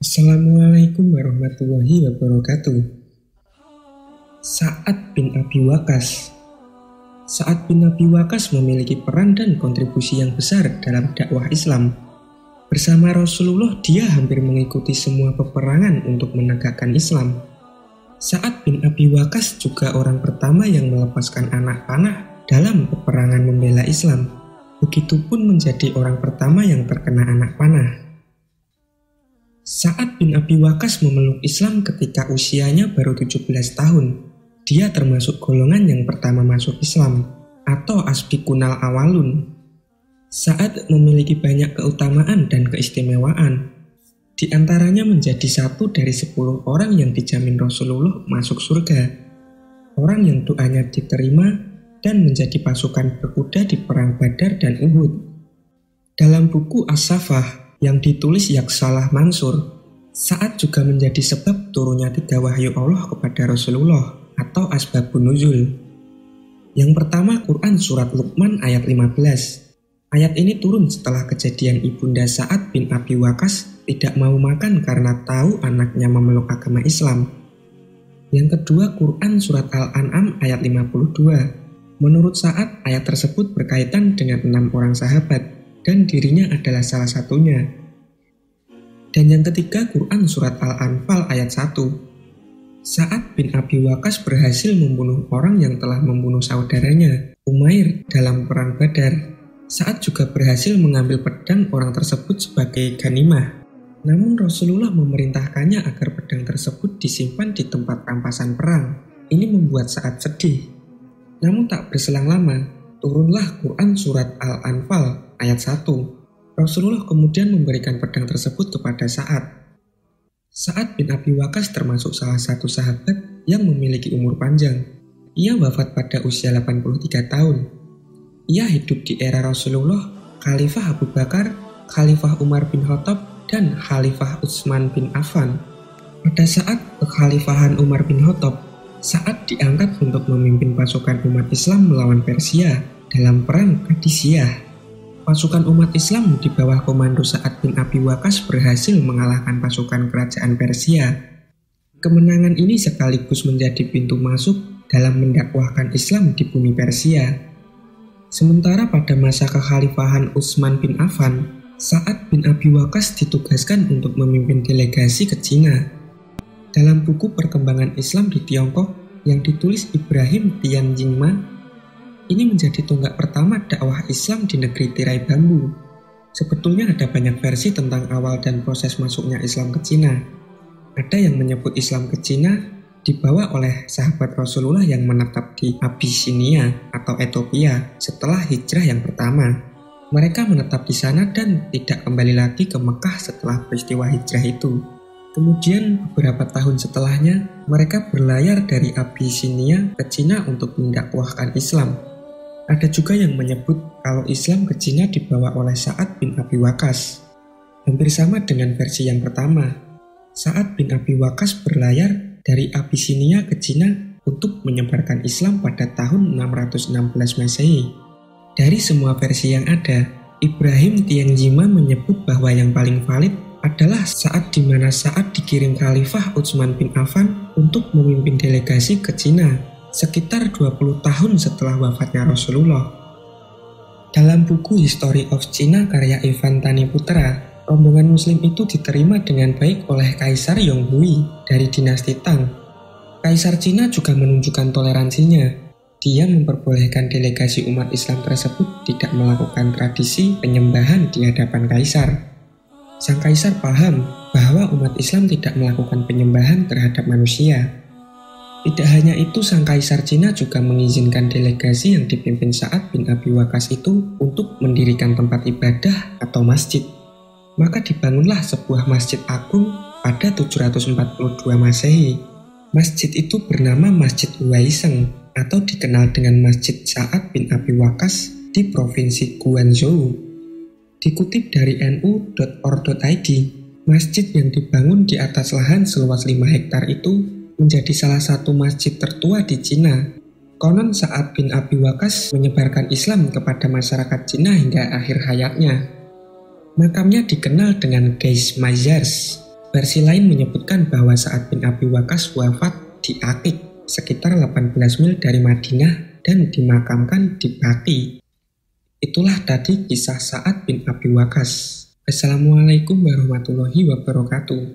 Assalamualaikum warahmatullahi wabarakatuh. Sa'ad bin Abi Waqqas. Sa'ad bin Abi Waqqas memiliki peran dan kontribusi yang besar dalam dakwah Islam. Bersama Rasulullah, dia hampir mengikuti semua peperangan untuk menegakkan Islam. Sa'ad bin Abi Waqqas juga orang pertama yang melepaskan anak panah dalam peperangan membela Islam. Begitupun menjadi orang pertama yang terkena anak panah. Sa'ad bin Abi Waqqas memeluk Islam ketika usianya baru 17 tahun. Dia termasuk golongan yang pertama masuk Islam, atau asbiqunal awalun. Sa'ad memiliki banyak keutamaan dan keistimewaan. Di antaranya menjadi satu dari 10 orang yang dijamin Rasulullah masuk surga. Orang yang doanya diterima dan menjadi pasukan berkuda di perang Badar dan Uhud. Dalam buku As-Safah yang ditulis Yaksalah Mansur, Sa'ad juga menjadi sebab turunnya 3 wahyu Allah kepada Rasulullah atau asbabun nuzul. Yang pertama, Quran surat Luqman ayat 15. Ayat ini turun setelah kejadian ibunda Sa'ad bin Abi Waqqas tidak mau makan karena tahu anaknya memeluk agama Islam. Yang kedua, Quran surat Al-An'am ayat 52. Menurut Sa'ad, ayat tersebut berkaitan dengan 6 orang sahabat dan dirinya adalah salah satunya. Dan yang ketiga, Quran surat Al-Anfal ayat 1. Sa'ad bin Abi Waqqas berhasil membunuh orang yang telah membunuh saudaranya, Umair, dalam perang Badar. Sa'ad juga berhasil mengambil pedang orang tersebut sebagai ghanimah. Namun Rasulullah memerintahkannya agar pedang tersebut disimpan di tempat rampasan perang. Ini membuat Sa'ad sedih. Namun tak berselang lama, turunlah Quran surat Al-Anfal ayat 1. Rasulullah kemudian memberikan pedang tersebut kepada Sa'ad. Sa'ad bin Abi Waqqas termasuk salah satu sahabat yang memiliki umur panjang. Ia wafat pada usia 83 tahun. Ia hidup di era Rasulullah, Khalifah Abu Bakar, Khalifah Umar bin Khattab, dan Khalifah Utsman bin Affan. Pada saat kekhalifahan Umar bin Khattab, Sa'ad diangkat untuk memimpin pasukan umat Islam melawan Persia dalam perang Qadisiyah. Pasukan umat Islam di bawah komando Sa'ad bin Abi Waqqas berhasil mengalahkan pasukan kerajaan Persia. Kemenangan ini sekaligus menjadi pintu masuk dalam mendakwahkan Islam di bumi Persia. Sementara pada masa kekhalifahan Utsman bin Affan, Sa'ad bin Abi Waqqas ditugaskan untuk memimpin delegasi ke Cina. Dalam buku Perkembangan Islam di Tiongkok yang ditulis Ibrahim Tianjingma, ini menjadi tonggak pertama dakwah Islam di negeri tirai bambu. Sebetulnya ada banyak versi tentang awal dan proses masuknya Islam ke Cina. Ada yang menyebut Islam ke Cina dibawa oleh sahabat Rasulullah yang menetap di Abyssinia atau Ethiopia setelah hijrah yang pertama. Mereka menetap di sana dan tidak kembali lagi ke Mekah setelah peristiwa hijrah itu. Kemudian beberapa tahun setelahnya, mereka berlayar dari Abyssinia ke Cina untuk mendakwahkan Islam. Ada juga yang menyebut kalau Islam ke Cina dibawa oleh Sa'ad bin Abi Waqqas. Hampir sama dengan versi yang pertama. Sa'ad bin Abi Waqqas berlayar dari Abyssinia ke Cina untuk menyebarkan Islam pada tahun 616 Masehi. Dari semua versi yang ada, Ibrahim Tianjima menyebut bahwa yang paling valid adalah saat di mana Sa'ad dikirim Khalifah Utsman bin Affan untuk memimpin delegasi ke Cina, sekitar 20 tahun setelah wafatnya Rasulullah. Dalam buku History of China karya Ivan Thaniputra, rombongan muslim itu diterima dengan baik oleh Kaisar Yonghui dari dinasti Tang. Kaisar Cina juga menunjukkan toleransinya. Dia memperbolehkan delegasi umat Islam tersebut tidak melakukan tradisi penyembahan di hadapan Kaisar. Sang Kaisar paham bahwa umat Islam tidak melakukan penyembahan terhadap manusia. Tidak hanya itu, sang Kaisar Cina juga mengizinkan delegasi yang dipimpin Sa'ad bin Abi Waqqas itu untuk mendirikan tempat ibadah atau masjid. Maka dibangunlah sebuah masjid agung pada 742 Masehi. Masjid itu bernama Masjid Huaiseng atau dikenal dengan Masjid Sa'ad bin Abi Waqqas di Provinsi Guangzhou. Dikutip dari nu.or.id, masjid yang dibangun di atas lahan seluas 5 hektar itu menjadi salah satu masjid tertua di Cina. Konon Sa'ad bin Abi Waqqas menyebarkan Islam kepada masyarakat Cina hingga akhir hayatnya. Makamnya dikenal dengan Geis Mazars Versi lain menyebutkan bahwa Sa'ad bin Abi Waqqas wafat di Aqiq, sekitar 18 mil dari Madinah, dan dimakamkan di Baqi. Itulah tadi kisah Sa'ad bin Abi Waqqas. Assalamualaikum warahmatullahi wabarakatuh.